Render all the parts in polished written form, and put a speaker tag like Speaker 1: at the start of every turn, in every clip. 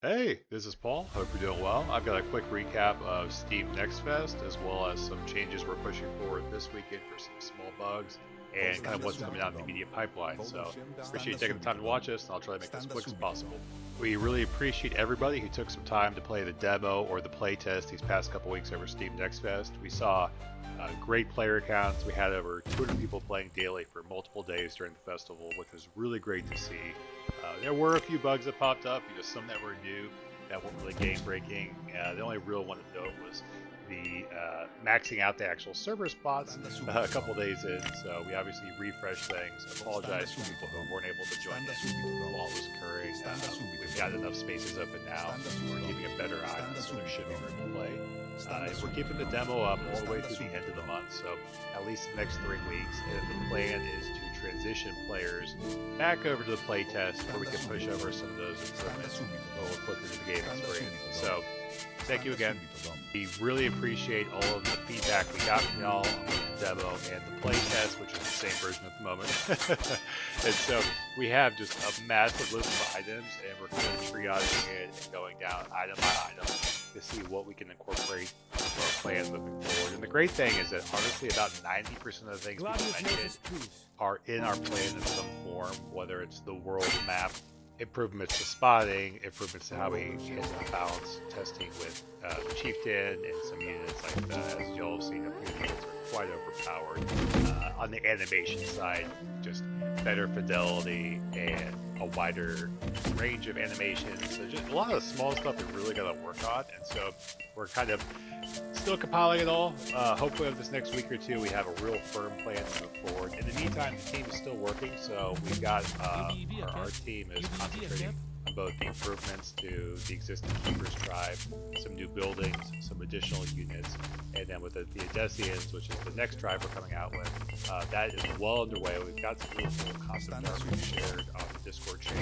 Speaker 1: Hey, this is Paul. Hope you're doing well. I've got a quick recap of Steam NextFest as well as some changes we're pushing forward this weekend for some small bugs and kind of what's coming out in the immediate pipeline. So appreciate you taking the time to watch us, and I'll try to make this quick as possible. We really appreciate everybody who took some time to play the demo or the playtest these past couple weeks over Steam NextFest. We saw great player counts. We had over 200 people playing daily for multiple days during the festival, which was really great to see. There were a few bugs that popped up, some that were new that weren't really game breaking. The only real one to note was the maxing out the actual server spots a couple days in, so we obviously refreshed things. Apologize for people who weren't able to join in while it was occurring. We've got enough spaces open now. We're keeping a better eye on it, so there should be room to play. We're keeping the demo up all the way through the end of the month, so at least the next 3 weeks. And the plan is to transition players back over to the playtest where we can push over some of those improvements a little quicker to the game experience. So thank you again. We really appreciate all of the feedback we got from y'all on the demo and the playtest, which is the same version at the moment. And so we have just a massive list of items, and we're kind of triaging it and going down item by item to see what we can incorporate into our plan moving forward. And the great thing is that honestly about 90% of the things people mentioned are in our plan in some form, whether it's the world map, improvements to spotting, improvements to how we handle the balance testing with the chieftain, and some units like that. As y'all have seen, a few units are quite overpowered. On the animation side, just better fidelity and a wider range of animations. So just a lot of the small stuff we really got to work on, and so we're kind of still compiling it all. Hopefully over this next week or two we have a real firm plan to move forward. In the meantime, the team is still working, so we've got our team is concentrating on both the improvements to the existing Keepers tribe, some new buildings, some additional units, and then with the Odessians, which is the next tribe we're coming out with, that is well underway. We've got some really cool concept art we've shared on the Discord chain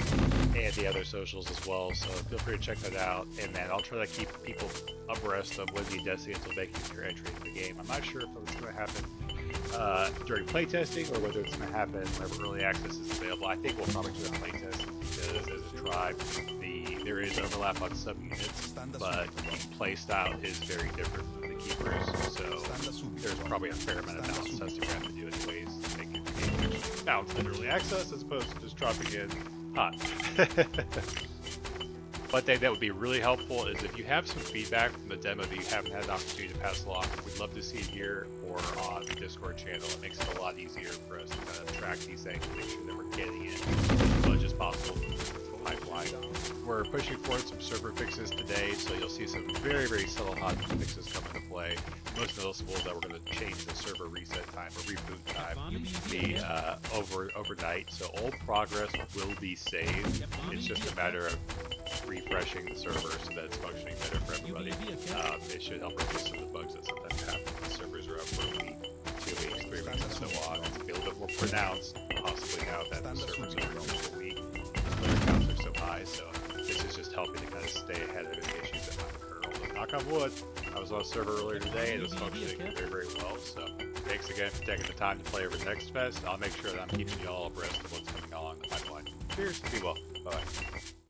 Speaker 1: and the other socials as well, so feel free to check that out. And then I'll try to keep people abreast of when the Odessians will make their entry into the game. I'm not sure if it's going to happen during playtesting or whether it's going to happen whenever early access is available. I think we'll probably do a playtest because as a tribe, there is overlap on some units, but the playstyle is very different from the Keepers, so there's probably a fair amount of balance testing we have to do anyways to make it the game actually balanced in early access as opposed to just dropping in hot. One thing that would be really helpful is if you have some feedback from the demo that you haven't had an opportunity to pass along, we'd love to see it here or on the Discord channel. It makes it a lot easier for us to kind of track these things and make sure that we're getting in as much as possible from the pipeline. We're pushing forward some server fixes today, so you'll see some very, very subtle hot fixes come into play. Most noticeable is that we're going to change the server reset time or reboot time to be overnight, so all progress will be saved. It's just a matter of refreshing the server so that it's functioning better for everybody. It should help reduce some of the bugs that sometimes happen when the servers are up for a week, 2 weeks, 3 weeks, and so on. It's a little bit more pronounced, possibly now that the servers are over for a week. The player counts are so high, so this is just helping to kind of stay ahead of any issues that might occur. Although, knock on wood, I was on a server earlier today and it was functioning very, very well. So thanks again for taking the time to play over NextFest. I'll make sure that I'm keeping you all abreast of what's coming on in the pipeline. Cheers, be well, bye.